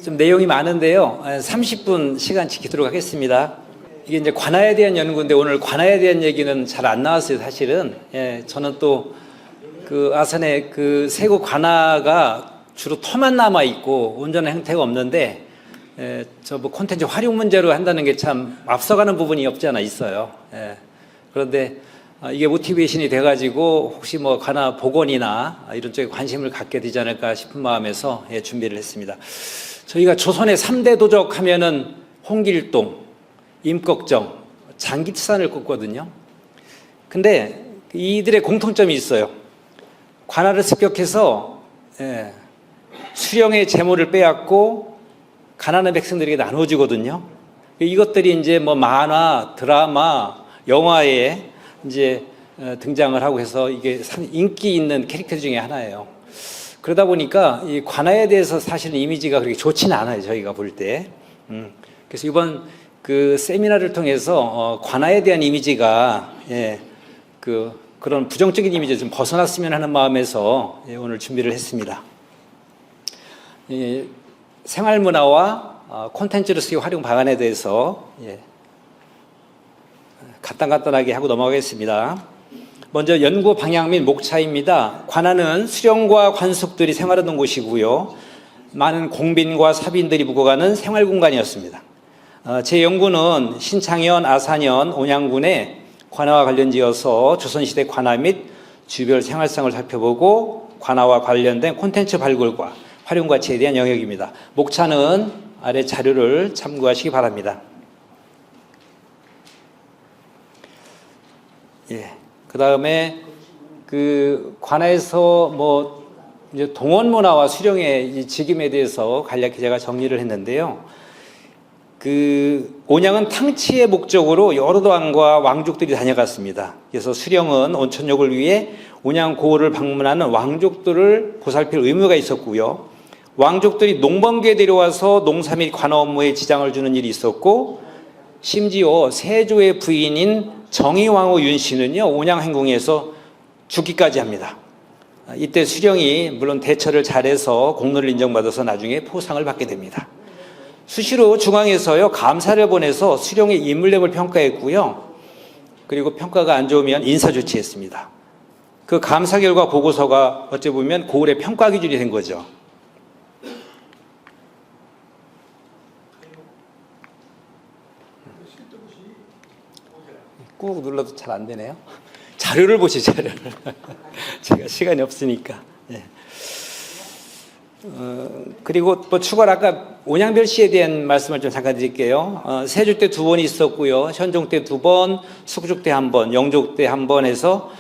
좀 내용이 많은데요. 30분 시간 지키도록 하겠습니다. 이게 이제 관아에 대한 연구인데 오늘 관아에 대한 얘기는 잘 안 나왔어요, 사실은. 예, 저는 또 그 아산에 그 세고 관아가 주로 터만 남아 있고 온전한 형태가 없는데, 저 뭐 콘텐츠 활용 문제로 한다는 게 참 앞서가는 부분이 없지 않아 있어요. 예, 그런데 이게 모티베이션이 돼가지고 혹시 뭐 관아 복원이나 이런 쪽에 관심을 갖게 되지 않을까 싶은 마음에서 준비를 했습니다. 저희가 조선의 3대 도적 하면은 홍길동, 임꺽정, 장기투산을 꼽거든요. 근데 이들의 공통점이 있어요. 관아를 습격해서 수령의 재물을 빼앗고 가난한 백성들에게 나눠주거든요. 이것들이 이제 뭐 만화, 드라마, 영화에 이제 등장을 하고 해서 이게 인기 있는 캐릭터 중에 하나예요. 그러다 보니까 이 관아에 대해서 사실은 이미지가 그렇게 좋지는 않아요, 저희가 볼 때. 그래서 이번 그 세미나를 통해서 관아에 대한 이미지가 그런 부정적인 이미지를 좀 벗어났으면 하는 마음에서 오늘 준비를 했습니다. 생활문화와 콘텐츠로서의 활용 방안에 대해서 간단하게 하고 넘어가겠습니다. 먼저 연구 방향 및 목차입니다. 관아는 수령과 관속들이 생활하던 곳이고요. 많은 공빈과 사빈들이 묵어가는 생활 공간이었습니다. 제 연구는 신창현, 아산현, 온양군의 관아와 관련지어서 조선시대 관아 및 주별 생활상을 살펴보고 관아와 관련된 콘텐츠 발굴과 활용 가치에 대한 영역입니다. 목차는 아래 자료를 참고하시기 바랍니다. 그 다음에 그 관아에서 뭐 이제 동원 문화와 수령의 이 직임에 대해서 간략히 제가 정리를 했는데요. 그 온양은 탕치의 목적으로 여러 왕과 왕족들이 다녀갔습니다. 그래서 수령은 온천욕을 위해 온양 고을을 방문하는 왕족들을 보살필 의무가 있었고요. 왕족들이 농번기에 데려와서 농사 및 관아 업무에 지장을 주는 일이 있었고, 심지어 세조의 부인인 정의왕후 윤씨는요, 온양 행궁에서 죽기까지 합니다. 이때 수령이 물론 대처를 잘해서 공로를 인정받아서 나중에 포상을 받게 됩니다. 수시로 중앙에서요, 감사를 보내서 수령의 인물력을 평가했고요. 그리고 평가가 안 좋으면 인사조치했습니다. 그 감사 결과 보고서가 어찌 보면 고을의 평가 기준이 된 거죠. 꾹 눌러도 잘 안 되네요. 자료를 보시죠, 자료를. 제가 시간이 없으니까. 그리고 뭐 추가로 아까 온양별시에 대한 말씀을 좀 잠깐 드릴게요. 세조 때 2번이 있었고요. 현종 때 2번, 숙죽 때 1번, 영족 때 1번 해서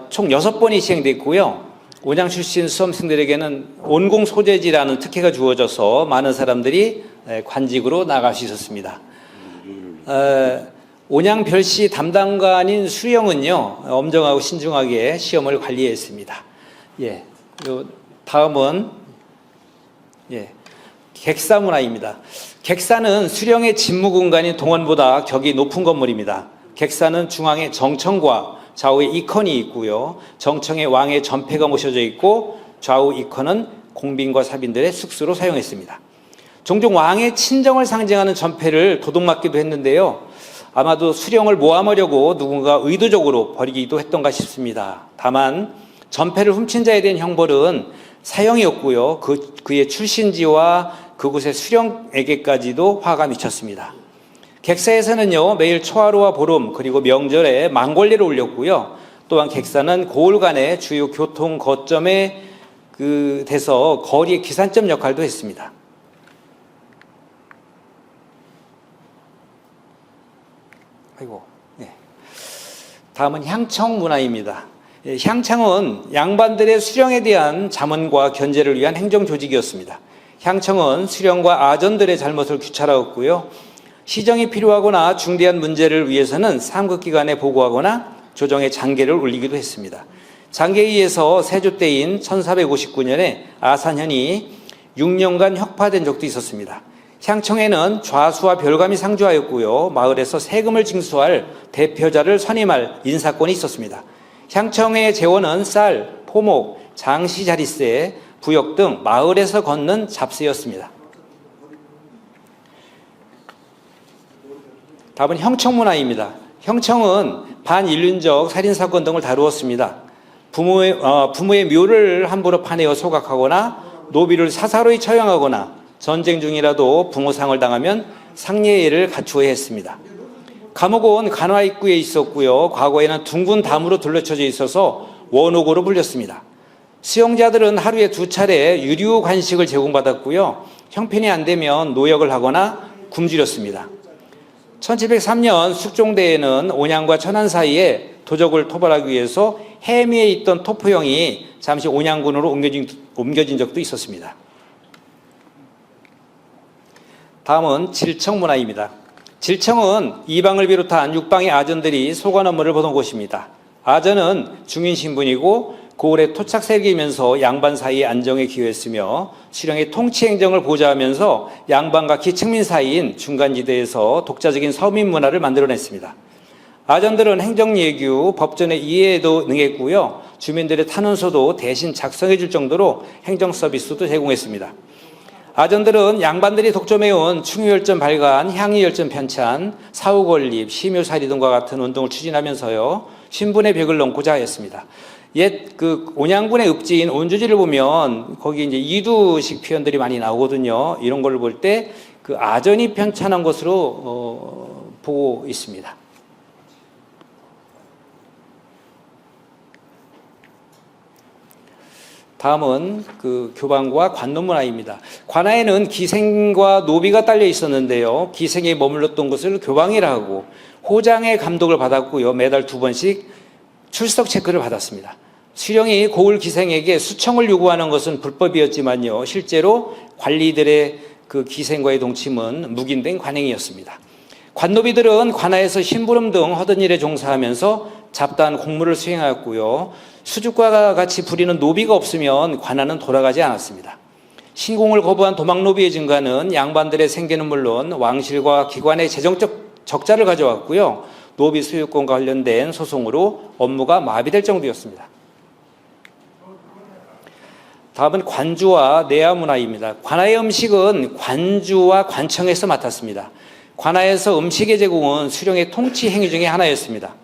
총 6번이 시행됐고요. 온양 출신 수험생들에게는 온공 소재지라는 특혜가 주어져서 많은 사람들이 관직으로 나갈 수 있었습니다. 온양별시 담당관인 수령은요, 엄정하고 신중하게 시험을 관리했습니다. 다음은 객사 문화입니다. 객사는 수령의 집무 공간인 동원보다 격이 높은 건물입니다. 객사는 중앙에 정청과 좌우에 이컨이 있고요. 정청에 왕의 전패가 모셔져 있고 좌우 이컨은 공빈과 사빈들의 숙소로 사용했습니다. 종종 왕의 친정을 상징하는 전패를 도둑맞기도 했는데요. 아마도 수령을 모함하려고 누군가 의도적으로 버리기도 했던가 싶습니다. 다만 전패를 훔친 자에 대한 형벌은 사형이었고요. 그의 출신지와 그곳의 수령에게까지도 화가 미쳤습니다. 객사에서는요, 매일 초하루와 보름 그리고 명절에 망골리를 올렸고요. 또한 객사는 고을 간의 주요 교통 거점에 돼서 거리의 기산점 역할도 했습니다. 다음은 향청 문화입니다. 향청은 양반들의 수령에 대한 자문과 견제를 위한 행정 조직이었습니다. 향청은 수령과 아전들의 잘못을 규찰하였고요. 시정이 필요하거나 중대한 문제를 위해서는 상급기관에 보고하거나 조정의 장계를 올리기도 했습니다. 장계에 의해서 세조 때인 1459년에 아산현이 6년간 혁파된 적도 있었습니다. 향청에는 좌수와 별감이 상주하였고요. 마을에서 세금을 징수할 대표자를 선임할 인사권이 있었습니다. 향청의 재원은 쌀, 포목, 장시 자릿세, 부역 등 마을에서 걷는 잡세였습니다. 답은 형청문화입니다. 형청은 반인륜적 살인사건 등을 다루었습니다. 부모의 묘를 함부로 파내어 소각하거나 노비를 사사로이 처형하거나 전쟁 중이라도 부모상을 당하면 상례예를 갖추어야 했습니다. 감옥은 관화 입구에 있었고요. 과거에는 둥근 담으로 둘러쳐져 있어서 원옥으로 불렸습니다. 수용자들은 하루에 2차례 유류 간식을 제공받았고요. 형편이 안 되면 노역을 하거나 굶주렸습니다. 1703년 숙종대에는 온양과 천안 사이에 도적을 토벌하기 위해서 해미에 있던 토포형이 잠시 온양군으로 옮겨진 적도 있었습니다. 다음은 질청문화입니다. 질청은 이방을 비롯한 육방의 아전들이 소관 업무를 보던 곳입니다. 아전은 중인신분이고 고을의 토착 세력이면서 양반 사이의 안정에 기여했으며 수령의 통치 행정을 보좌하면서 양반과 기층민 사이인 중간지대에서 독자적인 서민 문화를 만들어냈습니다. 아전들은 행정예규, 법전의 이해에도 능했고요. 주민들의 탄원서도 대신 작성해 줄 정도로 행정 서비스도 제공했습니다. 아전들은 양반들이 독점해온 충유열전 발간, 향유열전 편찬, 사후건립, 심효사리 등과 같은 운동을 추진하면서요. 신분의 벽을 넘고자 하였습니다. 옛 그 온양군의 읍지인 온주지를 보면 거기 이제 이두식 표현들이 많이 나오거든요. 이런 걸 볼 때 그 아전이 편찬한 것으로 보고 있습니다. 다음은 그 교방과 관노문화입니다. 관아에는 기생과 노비가 딸려 있었는데요. 기생이 머물렀던 것을 교방이라 하고 호장의 감독을 받았고요. 매달 2번씩 출석 체크를 받았습니다. 수령이 고을 기생에게 수청을 요구하는 것은 불법이었지만요. 실제로 관리들의 그 기생과의 동침은 묵인된 관행이었습니다. 관노비들은 관아에서 심부름 등 허든 일에 종사하면서 잡다한 공무를 수행하였고요. 수죽과 같이 부리는 노비가 없으면 관아는 돌아가지 않았습니다. 신공을 거부한 도망노비의 증가는 양반들의 생계는 물론 왕실과 기관의 재정적 적자를 가져왔고요. 노비 소유권과 관련된 소송으로 업무가 마비될 정도였습니다. 다음은 관주와 내화 문화입니다. 관아의 음식은 관주와 관청에서 맡았습니다. 관아에서 음식의 제공은 수령의 통치 행위 중에 하나였습니다.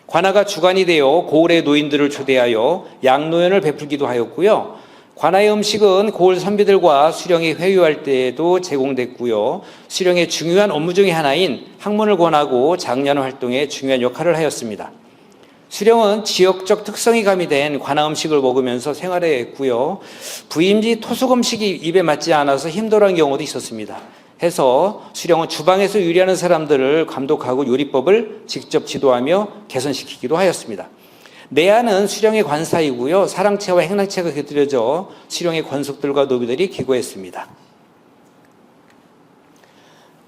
관아가 주관이 되어 고을의 노인들을 초대하여 양노연을 베풀기도 하였고요. 관아의 음식은 고을 선비들과 수령이 회유할 때에도 제공됐고요. 수령의 중요한 업무 중의 하나인 학문을 권하고 장려하는 활동에 중요한 역할을 하였습니다. 수령은 지역적 특성이 가미된 관아 음식을 먹으면서 생활해 했고요. 부임지 토속 음식이 입에 맞지 않아서 힘들어하는 경우도 있었습니다. 해서 수령은 주방에서 요리하는 사람들을 감독하고 요리법을 직접 지도하며 개선시키기도 하였습니다. 내하는 수령의 관사이고요. 사랑채와 행랑채가 곁들여져 수령의 권속들과 노비들이 기거했습니다.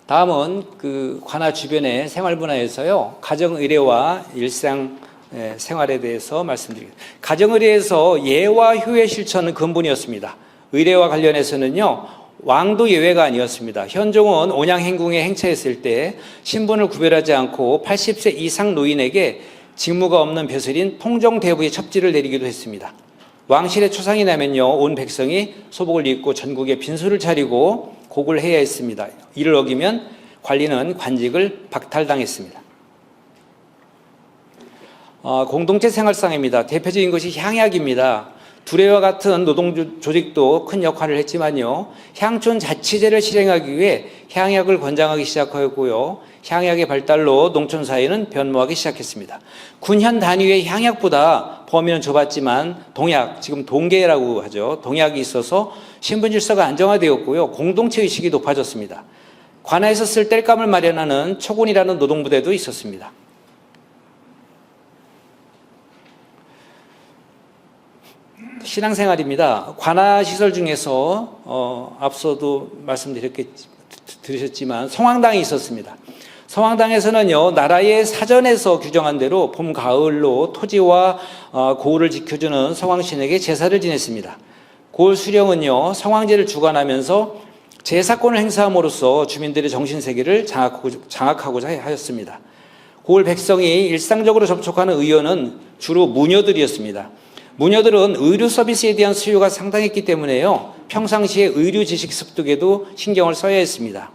다음은 그 관아 주변의 생활 문화에서요. 가정의례와 일상 생활에 대해서 말씀드리겠습니다. 가정의례에서 예와 효의 실천은 근본이었습니다. 의례와 관련해서는요. 왕도 예외가 아니었습니다. 현종은 온양행궁에 행차했을 때 신분을 구별하지 않고 80세 이상 노인에게 직무가 없는 벼슬인 통정대부의 첩지를 내리기도 했습니다. 왕실의 초상이 나면요. 온 백성이 소복을 입고 전국에 빈소를 차리고 곡을 해야 했습니다. 이를 어기면 관리는 관직을 박탈당했습니다. 공동체 생활상입니다. 대표적인 것이 향약입니다. 두레와 같은 노동 조직도 큰 역할을 했지만요. 향촌 자치제를 실행하기 위해 향약을 권장하기 시작하였고요. 향약의 발달로 농촌 사회는 변모하기 시작했습니다. 군현 단위의 향약보다 범위는 좁았지만 동약, 지금 동계라고 하죠. 동약이 있어서 신분 질서가 안정화되었고요. 공동체 의식이 높아졌습니다. 관아에서 쓸 땔감을 마련하는 초군이라는 노동부대도 있었습니다. 신앙생활입니다. 관아 시설 중에서 앞서도 들으셨지만 성황당이 있었습니다. 성황당에서는요, 나라의 사전에서 규정한 대로 봄, 가을로 토지와 고을을 지켜주는 성황신에게 제사를 지냈습니다. 고을 수령은요, 성황제를 주관하면서 제사권을 행사함으로써 주민들의 정신세계를 장악하고자 하였습니다. 고을 백성이 일상적으로 접촉하는 의원은 주로 무녀들이었습니다. 무녀들은 의료 서비스에 대한 수요가 상당했기 때문에요. 평상시에 의료 지식 습득에도 신경을 써야 했습니다.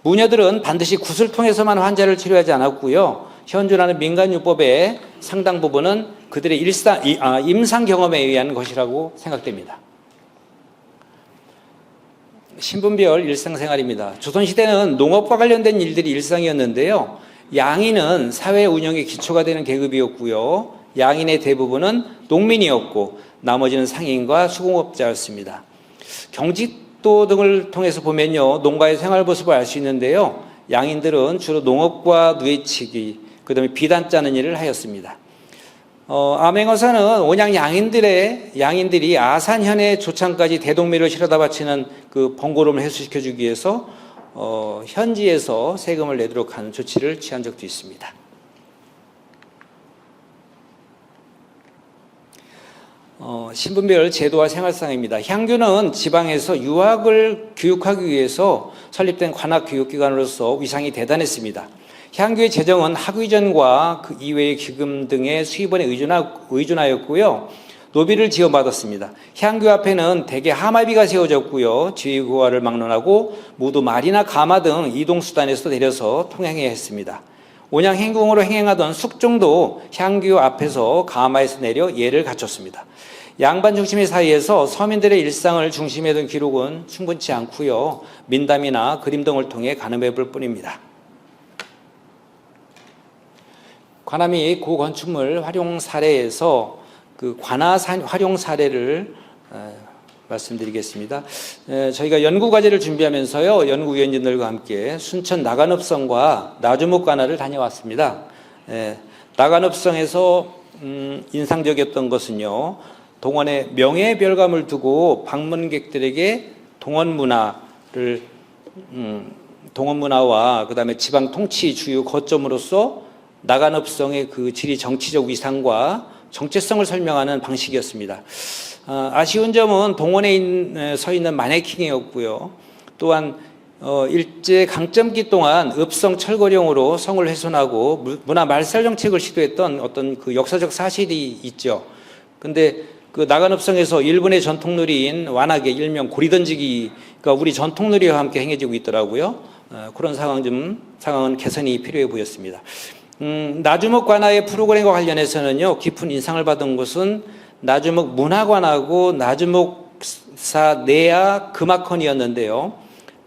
무녀들은 반드시 굿을 통해서만 환자를 치료하지 않았고요. 현존하는 민간요법의 상당 부분은 그들의 임상 경험에 의한 것이라고 생각됩니다. 신분별 일상생활입니다. 조선시대는 농업과 관련된 일들이 일상이었는데요. 양인은 사회 운영의 기초가 되는 계급이었고요. 양인의 대부분은 농민이었고 나머지는 상인과 수공업자였습니다. 경직도 등을 통해서 보면요, 농가의 생활 모습을 알 수 있는데요. 양인들은 주로 농업과 누에치기, 그다음에 비단 짜는 일을 하였습니다. 암행어사는 온양 양인들이 아산현의 조창까지 대동미를 실어다 바치는 그 번거로움을 해소시켜주기 위해서 현지에서 세금을 내도록 하는 조치를 취한 적도 있습니다. 신분별 제도와 생활상입니다. 향교는 지방에서 유학을 교육하기 위해서 설립된 관학교육기관으로서 위상이 대단했습니다. 향교의 재정은 학위전과 그 이외의 기금 등의 수입원에 의존하였고요. 노비를 지원받았습니다. 향교 앞에는 대개 하마비가 세워졌고요. 지휘고하를 막론하고 모두 말이나 가마 등 이동수단에서 내려서 통행해야 했습니다. 온양 행궁으로 행행하던 숙종도 향교 앞에서 가마에서 내려 예를 갖췄습니다. 양반 중심의 사이에서 서민들의 일상을 중심에 둔 기록은 충분치 않고요. 민담이나 그림 등을 통해 가늠해 볼 뿐입니다. 관아 및 고건축물 활용 사례에서 그 관아 활용 사례를 말씀드리겠습니다. 저희가 연구과제를 준비하면서요, 연구위원진들과 함께 순천 나간읍성과 나주목 관아를 다녀왔습니다. 나간읍성에서 인상적이었던 것은요, 동원에 명예별감을 두고 방문객들에게 동원 문화와 그다음에 지방 통치 주요 거점으로서 나간읍성의 그 지리 정치적 위상과 정체성을 설명하는 방식이었습니다. 아쉬운 점은 동원에 서 있는 마네킹이었고요. 또한 일제 강점기 동안 읍성 철거령으로 성을 훼손하고 문화 말살 정책을 시도했던 어떤 그 역사적 사실이 있죠. 근데 그 나간읍성에서 일본의 전통놀이인 완하게 일명 고리던지기가 우리 전통놀이와 함께 행해지고 있더라고요. 그런 상황은 개선이 필요해 보였습니다. 나주목 관아의 프로그램과 관련해서는요, 깊은 인상을 받은 것은 나주목 문화관하고 나주목사 내야 금악헌이었는데요.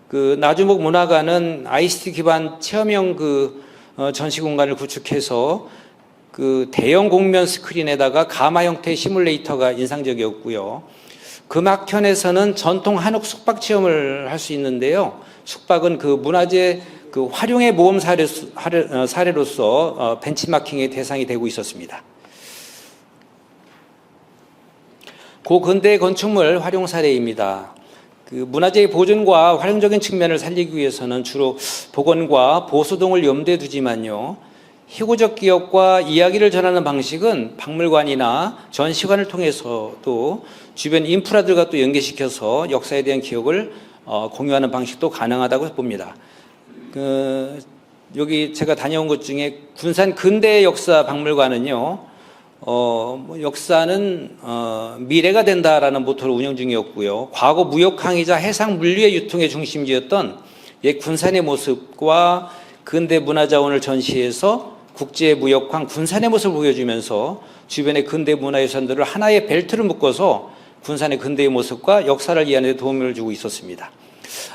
그 나주목 문화관은 ICT 기반 체험형 전시 공간을 구축해서 그 대형 공면 스크린에다가 가마 형태의 시뮬레이터가 인상적이었고요. 금악현에서는 전통 한옥 숙박 체험을 할 수 있는데요. 숙박은 그 문화재 그 활용의 모험 사례로서 벤치마킹의 대상이 되고 있었습니다. 고근대 건축물 활용 사례입니다. 그 문화재의 보존과 활용적인 측면을 살리기 위해서는 주로 복원과 보수 등을 염두에 두지만요, 희고적 기억과 이야기를 전하는 방식은 박물관이나 전시관을 통해서도 주변 인프라들과 또 연계시켜서 역사에 대한 기억을 공유하는 방식도 가능하다고 봅니다. 여기 제가 다녀온 것 중에 군산 근대 역사 박물관은요, 역사는 미래가 된다라는 모토로 운영 중이었고요. 과거 무역항이자 해상 물류의 유통의 중심지였던 옛 군산의 모습과 근대 문화자원을 전시해서 국제 무역항 군산의 모습을 보여주면서 주변의 근대 문화유산들을 하나의 벨트를 묶어서 군산의 근대의 모습과 역사를 이해하는 데 도움을 주고 있었습니다.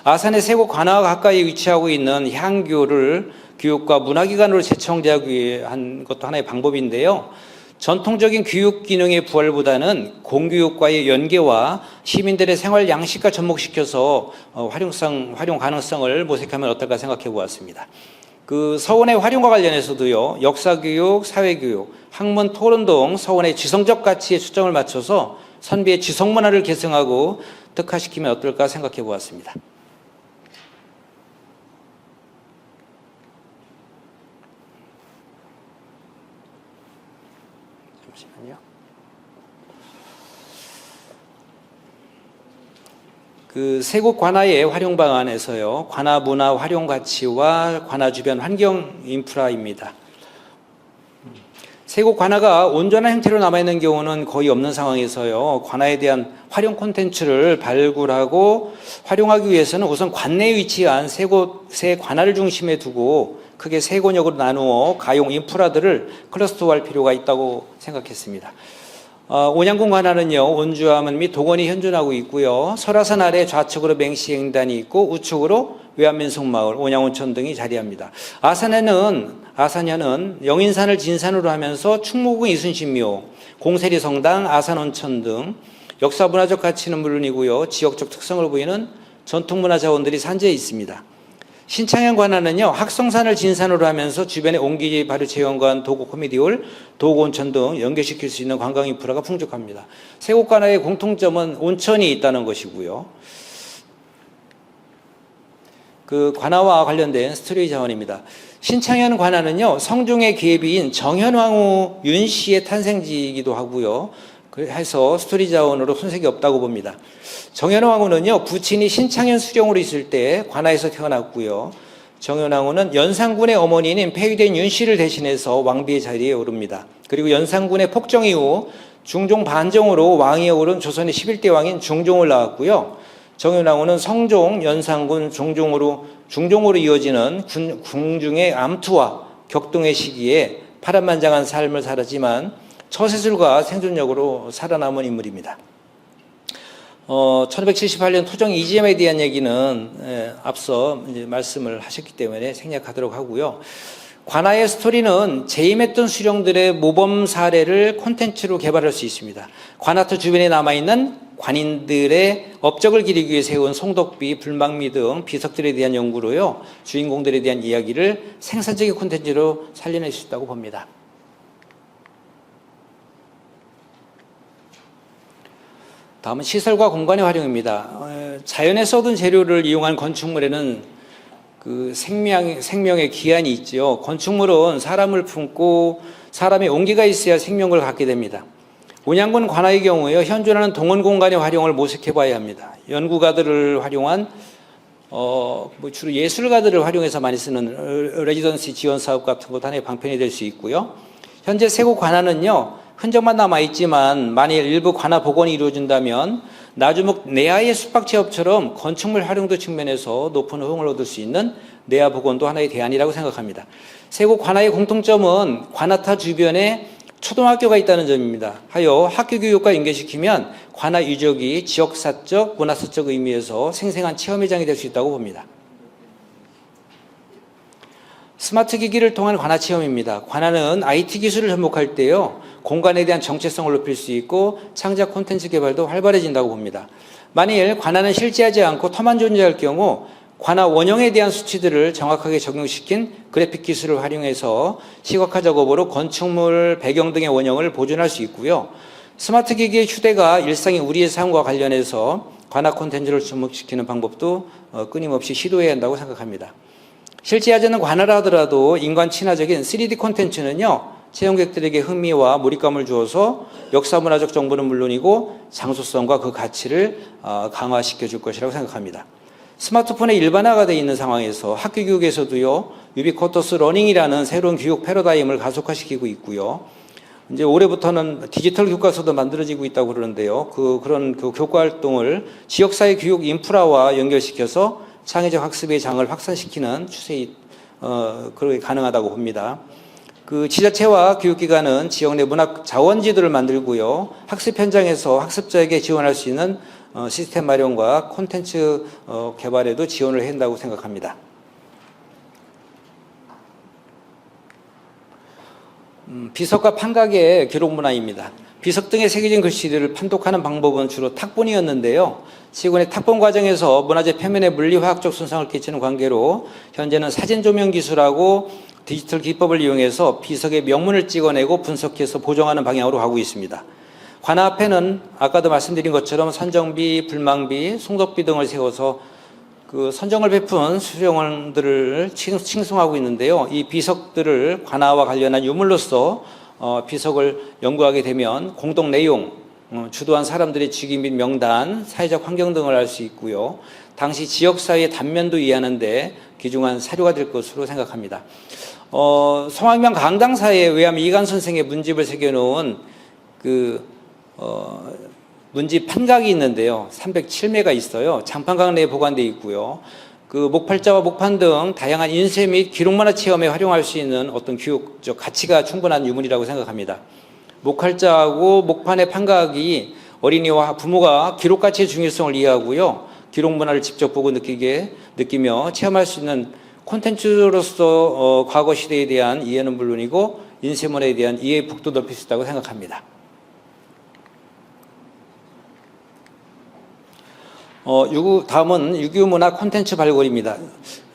아산의 세곡 관아와 가까이 위치하고 있는 향교를 교육과 문화기관으로 재청재하기 위한 것도 하나의 방법인데요. 전통적인 교육 기능의 부활보다는 공교육과의 연계와 시민들의 생활 양식과 접목시켜서 활용 가능성을 모색하면 어떨까 생각해 보았습니다. 그 서원의 활용과 관련해서도요, 역사교육, 사회교육, 학문 토론 등 서원의 지성적 가치에 초점을 맞춰서 선비의 지성문화를 계승하고 특화시키면 어떨까 생각해 보았습니다. 잠시만요. 그 세곡 관아의 활용 방안에서요, 관아 문화 활용 가치와 관아 주변 환경 인프라입니다. 세곡 관아가 온전한 형태로 남아있는 경우는 거의 없는 상황에서요, 관아에 대한 활용 콘텐츠를 발굴하고 활용하기 위해서는 우선 관내에 위치한 세 곳의 관아를 중심에 두고 크게 세 권역으로 나누어 가용 인프라들을 클러스터화할 필요가 있다고 생각했습니다. 온양군 관아는요, 온주암은 및 도건이 현존하고 있고요, 설화산 아래 좌측으로 맹시행단이 있고 우측으로 외암민속마을, 온양온천 등이 자리합니다. 아산현은 영인산을 진산으로 하면서 충무궁 이순신묘, 공세리 성당, 아산온천 등 역사문화적 가치는 물론이고요, 지역적 특성을 보이는 전통문화 자원들이 산재해 있습니다. 신창현 관아는요, 학성산을 진산으로 하면서 주변에 옹기 발효체험관, 도고 코미디홀, 도고 온천 등 연결시킬 수 있는 관광 인프라가 풍족합니다. 세 곳 관아의 공통점은 온천이 있다는 것이고요. 그 관아와 관련된 스토리 자원입니다. 신창현 관아는요, 성종의 계비인 정현왕후 윤씨의 탄생지이기도 하고요, 해서 스토리 자원으로 손색이 없다고 봅니다. 정현왕후는요, 부친이 신창현 수령으로 있을 때 관아에서 태어났고요, 정현왕후는 연산군의 어머니인 폐위된 윤씨를 대신해서 왕비의 자리에 오릅니다. 그리고 연산군의 폭정 이후 중종 반정으로 왕위에 오른 조선의 11대 왕인 중종을 낳았고요, 정현왕후는 성종, 연산군, 중종으로 이어지는 궁중의 암투와 격동의 시기에 파란만장한 삶을 살았지만 처세술과 생존력으로 살아남은 인물입니다. 1578년 토정 이지엠에 대한 얘기는 앞서 이제 말씀을 하셨기 때문에 생략하도록 하고요. 관아의 스토리는 재임했던 수령들의 모범 사례를 콘텐츠로 개발할 수 있습니다. 관아터 주변에 남아있는 관인들의 업적을 기리기 위해 세운 송덕비, 불망미 등 비석들에 대한 연구로요, 주인공들에 대한 이야기를 생산적인 콘텐츠로 살려낼 수 있다고 봅니다. 다음은 시설과 공간의 활용입니다. 자연에서 얻은 재료를 이용한 건축물에는 그 생명의 기한이 있죠. 건축물은 사람을 품고 사람의 온기가 있어야 생명을 갖게 됩니다. 온양군 관아의 경우에요, 현존하는 동원 공간의 활용을 모색해 봐야 합니다. 연구가들을 활용한 주로 예술가들을 활용해서 많이 쓰는 레지던시 지원 사업 같은 것도 하나의 방편이 될 수 있고요. 현재 세곡 관아는요, 흔적만 남아있지만 만일 일부 관아 복원이 이루어진다면 나주목 내하의 숙박체업처럼 건축물 활용도 측면에서 높은 호응을 얻을 수 있는 내하 복원도 하나의 대안이라고 생각합니다. 세곡 관아의 공통점은 관아타 주변에 초등학교가 있다는 점입니다. 하여 학교 교육과 연계시키면 관아 유적이 지역사적, 문화사적 의미에서 생생한 체험 회장이 될 수 있다고 봅니다. 스마트 기기를 통한 관아 체험입니다. 관아는 IT 기술을 접목할 때요, 공간에 대한 정체성을 높일 수 있고 창작 콘텐츠 개발도 활발해진다고 봅니다. 만일 관아는 실제하지 않고 터만 존재할 경우 관아 원형에 대한 수치들을 정확하게 적용시킨 그래픽 기술을 활용해서 시각화 작업으로 건축물 배경 등의 원형을 보존할 수 있고요. 스마트 기기의 휴대가 일상의 우리의 삶과 관련해서 관아 콘텐츠를 접목시키는 방법도 끊임없이 시도해야 한다고 생각합니다. 실제하지 않는 관아라 하더라도 인간 친화적인 3D 콘텐츠는요, 체험객들에게 흥미와 몰입감을 주어서 역사문화적 정보는 물론이고 장소성과 그 가치를 강화시켜 줄 것이라고 생각합니다. 스마트폰의 일반화가 되어 있는 상황에서 학교 교육에서도요, 유비쿼터스 러닝이라는 새로운 교육 패러다임을 가속화시키고 있고요. 이제 올해부터는 디지털 교과서도 만들어지고 있다고 그러는데요. 그런 교과 활동을 지역사회 교육 인프라와 연결시켜서 창의적 학습의 장을 확산시키는 추세, 그렇게 가능하다고 봅니다. 그 지자체와 교육기관은 지역 내 문학 자원지도를 만들고요, 학습 현장에서 학습자에게 지원할 수 있는 시스템 마련과 콘텐츠 개발에도 지원을 해야 한다고 생각합니다. 비석과 판각의 기록 문화입니다. 비석 등의 새겨진 글씨들을 판독하는 방법은 주로 탁본이었는데요. 최근에 탁본 과정에서 문화재 표면에 물리화학적 손상을 끼치는 관계로 현재는 사진 조명 기술하고 디지털 기법을 이용해서 비석의 명문을 찍어내고 분석해서 보정하는 방향으로 가고 있습니다. 관아 앞에는 아까도 말씀드린 것처럼 선정비, 불망비, 송덕비 등을 세워서 그 선정을 베푼 수령원들을 칭송하고 있는데요. 이 비석들을 관아와 관련한 유물로서 비석을 연구하게 되면 공동 내용, 주도한 사람들의 직위 및 명단, 사회적 환경 등을 알 수 있고요. 당시 지역사회의 단면도 이해하는 데 귀중한 사료가 될 것으로 생각합니다. 성황면 강당사에 외암 이간 선생의 문집을 새겨놓은 문집 판각이 있는데요. 307매가 있어요. 장판각 내에 보관되어 있고요. 목팔자와 목판 등 다양한 인쇄 및 기록문화 체험에 활용할 수 있는 어떤 교육적 가치가 충분한 유물이라고 생각합니다. 목팔자하고 목판의 판각이 어린이와 부모가 기록 가치의 중요성을 이해하고요. 기록 문화를 직접 보고 느끼며 체험할 수 있는 콘텐츠로서 과거 시대에 대한 이해는 물론이고 인쇄 문화에 대한 이해의 폭도 넓힐 수 있다고 생각합니다. 다음은 유교 문화 콘텐츠 발굴입니다.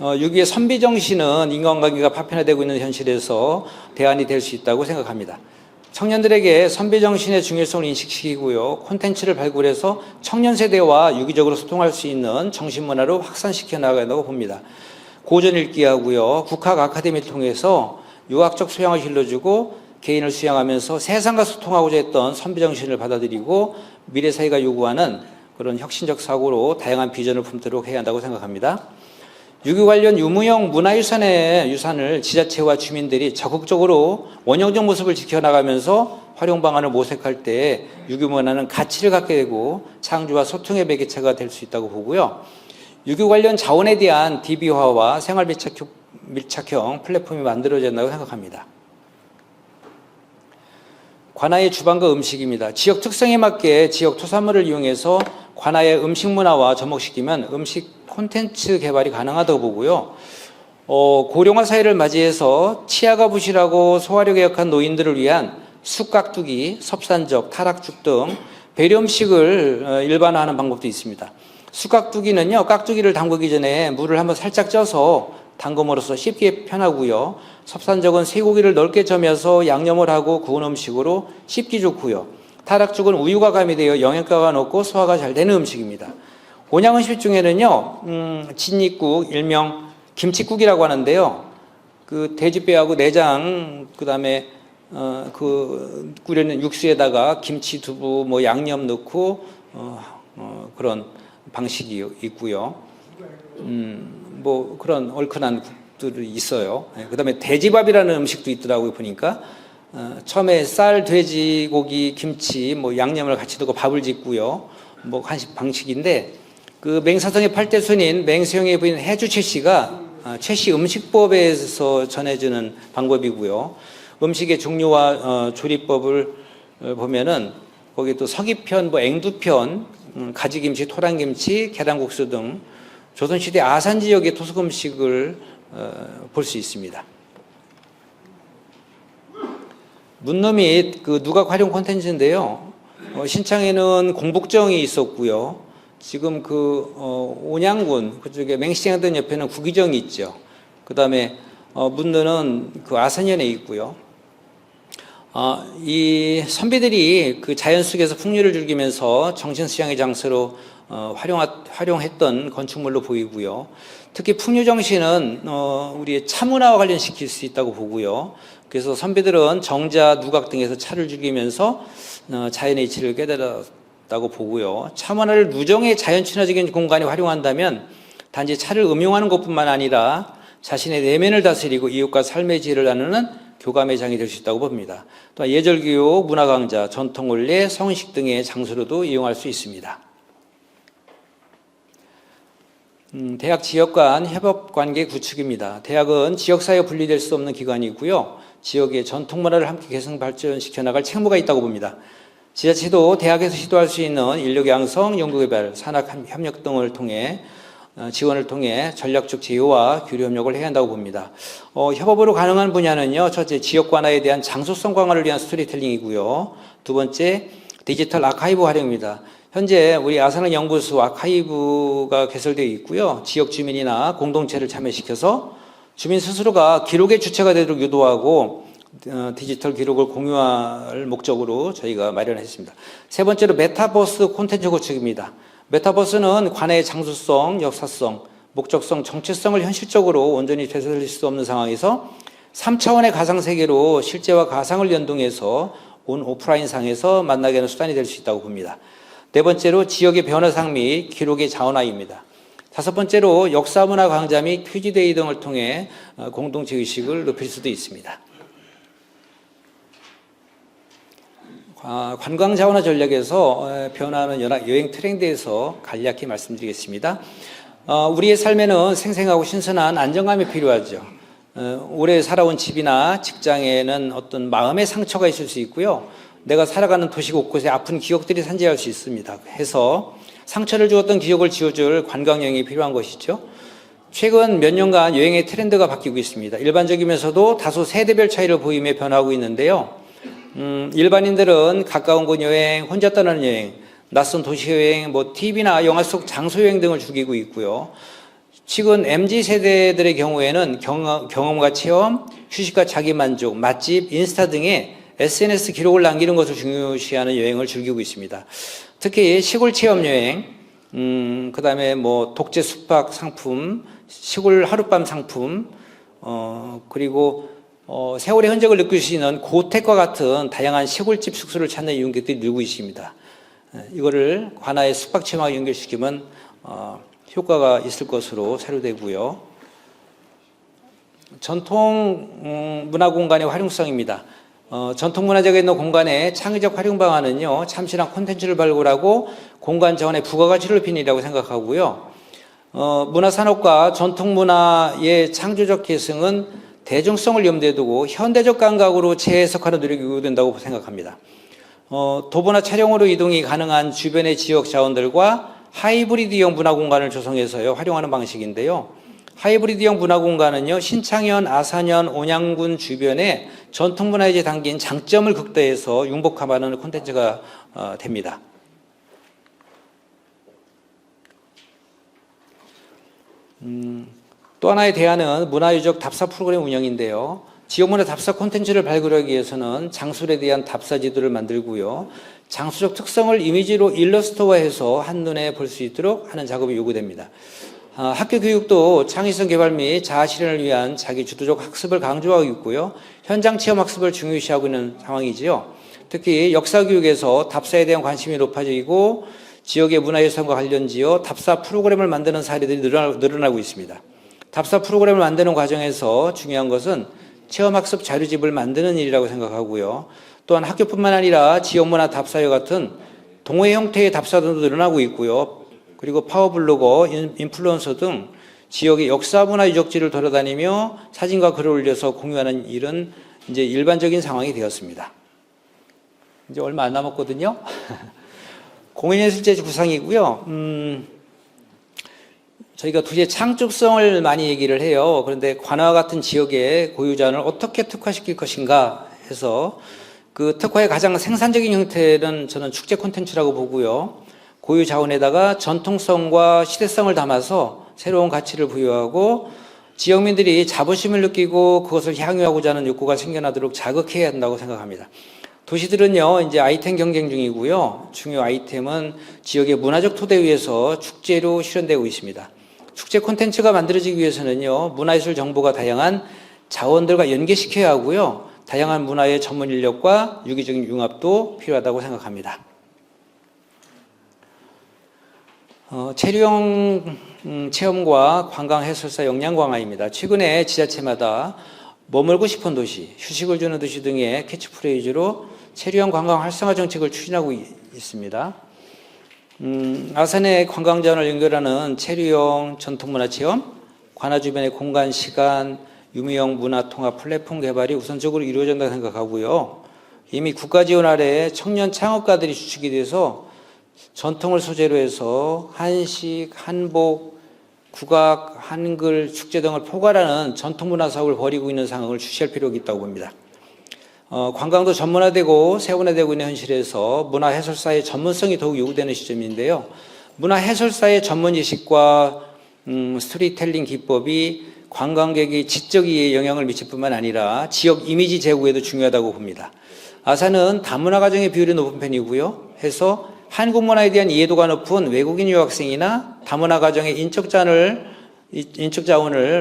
유교의 선비 정신은 인간관계가 파편화되고 있는 현실에서 대안이 될 수 있다고 생각합니다. 청년들에게 선비 정신의 중요성을 인식시키고요. 콘텐츠를 발굴해서 청년 세대와 유기적으로 소통할 수 있는 정신문화로 확산시켜 나가다고 봅니다. 고전 읽기하고요. 국학 아카데미를 통해서 유학적 소양을 길러주고 개인을 수양하면서 세상과 소통하고자 했던 선비 정신을 받아들이고 미래 사회가 요구하는 그런 혁신적 사고로 다양한 비전을 품도록 해야 한다고 생각합니다. 유교 관련 유무형 문화유산을 지자체와 주민들이 적극적으로 원형적 모습을 지켜나가면서 활용 방안을 모색할 때 유교 문화는 가치를 갖게 되고 창조와 소통의 매개체가 될 수 있다고 보고요. 유교 관련 자원에 대한 DB화와 생활 밀착형 플랫폼이 만들어져야 한다고 생각합니다. 관아의 주방과 음식입니다. 지역 특성에 맞게 지역 토산물을 이용해서 관아의 음식 문화와 접목시키면 음식 콘텐츠 개발이 가능하다고 보고요. 고령화 사회를 맞이해서 치아가 부실하고 소화력이 약한 노인들을 위한 쑥깍두기, 섭산적, 타락죽 등 배려 음식을 일반화하는 방법도 있습니다. 쑥깍두기는요, 깍두기를 담그기 전에 물을 한번 살짝 쪄서 담금으로써 씹기 편하고요. 섭산적은 쇠고기를 넓게 저며서 양념을 하고 구운 음식으로 씹기 좋고요. 타락죽은 우유가 가미되어 영양가가 높고 소화가 잘 되는 음식입니다. 온양 음식 중에는요, 진잎국, 일명 김치국이라고 하는데요. 돼지뼈하고 내장, 그다음에 끓여낸 육수에다가 김치, 두부, 양념 넣고 그런 방식이 있고요. 그런 얼큰한 국들이 있어요. 그다음에 돼지밥이라는 음식도 있더라고요, 보니까. 처음에 쌀, 돼지고기, 김치, 양념을 같이 넣고 밥을 짓고요. 한식 방식인데, 맹사성의 8대 손인 맹수형의 부인 해주 최씨가 최씨 음식법에서 전해주는 방법이고요. 음식의 종류와 조리법을 보면은 거기 또 서귀편, 앵두편, 가지김치, 토랑김치, 계란국수 등 조선시대 아산 지역의 토속 음식을 볼 수 있습니다. 문로 및 누각 활용 콘텐츠인데요. 신창에는 공복정이 있었고요. 지금 온양군 그쪽에 맹시장던 옆에는 구기정이 있죠. 그 다음에 문로는 아산현에 있고요. 이 선비들이 자연 속에서 풍류를 즐기면서 정신수양의 장소로 활용했던 건축물로 보이고요. 특히 풍류 정신은 우리의 차문화와 관련시킬 수 있다고 보고요. 그래서 선비들은 정자, 누각 등에서 차를 즐기면서 자연의 이치를 깨달았다고 보고요. 차문화를 누정의 자연 친화적인 공간에 활용한다면 단지 차를 음용하는 것뿐만 아니라 자신의 내면을 다스리고 이웃과 삶의 지혜를 나누는 교감의 장이 될 수 있다고 봅니다. 또한 예절교육, 문화강좌, 전통원래, 성식 등의 장소로도 이용할 수 있습니다. 대학 지역 간 협업관계 구축입니다. 대학은 지역사회에 분리될 수 없는 기관이고요. 지역의 전통문화를 함께 개선 발전시켜 나갈 책무가 있다고 봅니다. 지자체도 대학에서 시도할 수 있는 인력 양성, 연구개발, 산학협력 등을 통해 지원을 통해 전략적 제휴와 교류 협력을 해야 한다고 봅니다. 협업으로 가능한 분야는요. 첫째, 지역 관화에 대한 장소성 강화를 위한 스토리텔링이고요. 두 번째, 디지털 아카이브 활용입니다. 현재 우리 아산학 연구소 아카이브가 개설되어 있고요. 지역 주민이나 공동체를 참여시켜서 주민 스스로가 기록의 주체가 되도록 유도하고 디지털 기록을 공유할 목적으로 저희가 마련했습니다. 세 번째로 메타버스 콘텐츠 구축입니다. 메타버스는 관해의 장소성, 역사성, 목적성, 정체성을 현실적으로 온전히 되살릴 수 없는 상황에서 3차원의 가상세계로 실제와 가상을 연동해서 온 오프라인 상에서 만나게 하는 수단이 될 수 있다고 봅니다. 네 번째로 지역의 변화상 및 기록의 자원화입니다. 다섯 번째로 역사문화 강좌 및 퀴즈데이 등을 통해 공동체 의식을 높일 수도 있습니다. 관광자원화 전략에서 변화하는 여행 트렌드에서 간략히 말씀드리겠습니다. 우리의 삶에는 생생하고 신선한 안정감이 필요하죠. 오래 살아온 집이나 직장에는 어떤 마음의 상처가 있을 수 있고요. 내가 살아가는 도시 곳곳에 아픈 기억들이 산재할 수 있습니다. 해서 상처를 주었던 기억을 지워줄 관광여행이 필요한 것이죠. 최근 몇 년간 여행의 트렌드가 바뀌고 있습니다. 일반적이면서도 다소 세대별 차이를 보이며 변화하고 있는데요. 일반인들은 가까운 곳 여행, 혼자 떠나는 여행, 낯선 도시 여행, TV나 영화 속 장소 여행 등을 즐기고 있고요. 최근 MZ세대들의 경우에는 경험과 체험, 휴식과 자기만족, 맛집, 인스타 등의 SNS 기록을 남기는 것을 중요시하는 여행을 즐기고 있습니다. 특히 시골 체험 여행, 그 다음에 독재 숙박 상품, 시골 하룻밤 상품, 그리고 세월의 흔적을 느낄 수 있는 고택과 같은 다양한 시골집 숙소를 찾는 이용객들이 늘고 있습니다. 이거를 관아의 숙박 체험과 연결시키면 효과가 있을 것으로 사료되고요. 전통 문화 공간의 활용성입니다. 전통 문화재가 있는 공간의 창의적 활용 방안은요, 참신한 콘텐츠를 발굴하고 공간 자원의 부가가치를 높이는 일이라고 생각하고요. 문화산업과 전통 문화의 창조적 계승은 대중성을 염두에 두고 현대적 감각으로 재해석하는 노력이 요구된다고 생각합니다. 도보나 차량으로 이동이 가능한 주변의 지역 자원들과 하이브리드형 문화공간을 조성해서요, 활용하는 방식인데요. 하이브리드형 문화공간은요, 신창현, 아산현, 온양군 주변에 전통문화재에 담긴 장점을 극대화해서 융복합하는 콘텐츠가 됩니다. 또 하나의 대안은 문화유적 답사 프로그램 운영인데요. 지역문화 답사 콘텐츠를 발굴하기 위해서는 장소에 대한 답사 지도를 만들고요. 장소적 특성을 이미지로 일러스트화해서 한눈에 볼 수 있도록 하는 작업이 요구됩니다. 학교 교육도 창의성 개발 및 자아 실현을 위한 자기 주도적 학습을 강조하고 있고요. 현장 체험 학습을 중요시하고 있는 상황이지요. 특히 역사 교육에서 답사에 대한 관심이 높아지고 지역의 문화유산과 관련지어 답사 프로그램을 만드는 사례들이 늘어나고 있습니다. 답사 프로그램을 만드는 과정에서 중요한 것은 체험학습 자료집을 만드는 일이라고 생각하고요. 또한 학교뿐만 아니라 지역문화 답사와 같은 동호회 형태의 답사들도 늘어나고 있고요. 그리고 파워블로거, 인플루언서 등 지역의 역사문화 유적지를 돌아다니며 사진과 글을 올려서 공유하는 일은 이제 일반적인 상황이 되었습니다. 이제 얼마 안 남았거든요. 공연예술제 구상이고요. 저희가 도시의 창조성을 많이 얘기를 해요. 그런데 관아와 같은 지역의 고유자원을 어떻게 특화시킬 것인가 해서 그 특화의 가장 생산적인 형태는 저는 축제 콘텐츠라고 보고요. 고유 자원에다가 전통성과 시대성을 담아서 새로운 가치를 부여하고 지역민들이 자부심을 느끼고 그것을 향유하고자 하는 욕구가 생겨나도록 자극해야 한다고 생각합니다. 도시들은요, 이제 아이템 경쟁 중이고요. 중요 아이템은 지역의 문화적 토대 위에서 축제로 실현되고 있습니다. 축제 콘텐츠가 만들어지기 위해서는요, 문화예술 정보가 다양한 자원들과 연계시켜야 하고요. 다양한 문화의 전문 인력과 유기적인 융합도 필요하다고 생각합니다. 체류형 체험과 관광 해설사 역량 강화입니다. 최근에 지자체마다 머물고 싶은 도시, 휴식을 주는 도시 등의 캐치프레이즈로 체류형 관광 활성화 정책을 추진하고 있습니다. 아산의 관광자원을 연결하는 체류형 전통문화 체험, 관아 주변의 공간, 시간, 유무형 문화 통합 플랫폼 개발이 우선적으로 이루어진다고 생각하고요. 이미 국가 지원 아래 청년 창업가들이 주축이 돼서 전통을 소재로 해서 한식, 한복, 국악, 한글, 축제 등을 포괄하는 전통문화 사업을 벌이고 있는 상황을 주시할 필요가 있다고 봅니다. 관광도 전문화되고 세분화되고 있는 현실에서 문화해설사의 전문성이 더욱 요구되는 시점인데요. 문화해설사의 전문 지식과 스토리텔링 기법이 관광객의 지적 이해에 영향을 미칠 뿐만 아니라 지역 이미지 제고에도 중요하다고 봅니다. 아산은 다문화 가정의 비율이 높은 편이고요. 해서 한국 문화에 대한 이해도가 높은 외국인 유학생이나 다문화 가정의 인적 자원을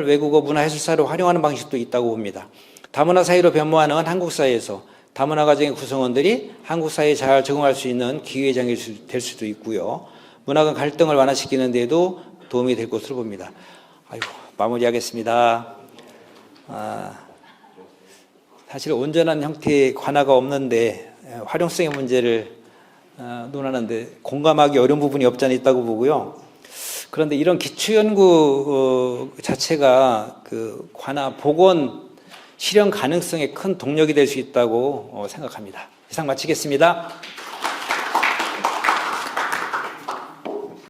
외국어 문화해설사로 활용하는 방식도 있다고 봅니다. 다문화 사회로 변모하는 한국 사회에서 다문화 가정의 구성원들이 한국 사회에 잘 적응할 수 있는 기회장이 될 수도 있고요. 문화간 갈등을 완화시키는 데에도 도움이 될 것으로 봅니다. 아이고, 마무리하겠습니다. 사실 온전한 형태의 관아가 없는데 활용성의 문제를 논하는데 공감하기 어려운 부분이 없지 않아 있다고 보고요. 그런데 이런 기초연구 자체가 그 관아 복원 실현 가능성에 큰 동력이 될 수 있다고 생각합니다. 이상 마치겠습니다.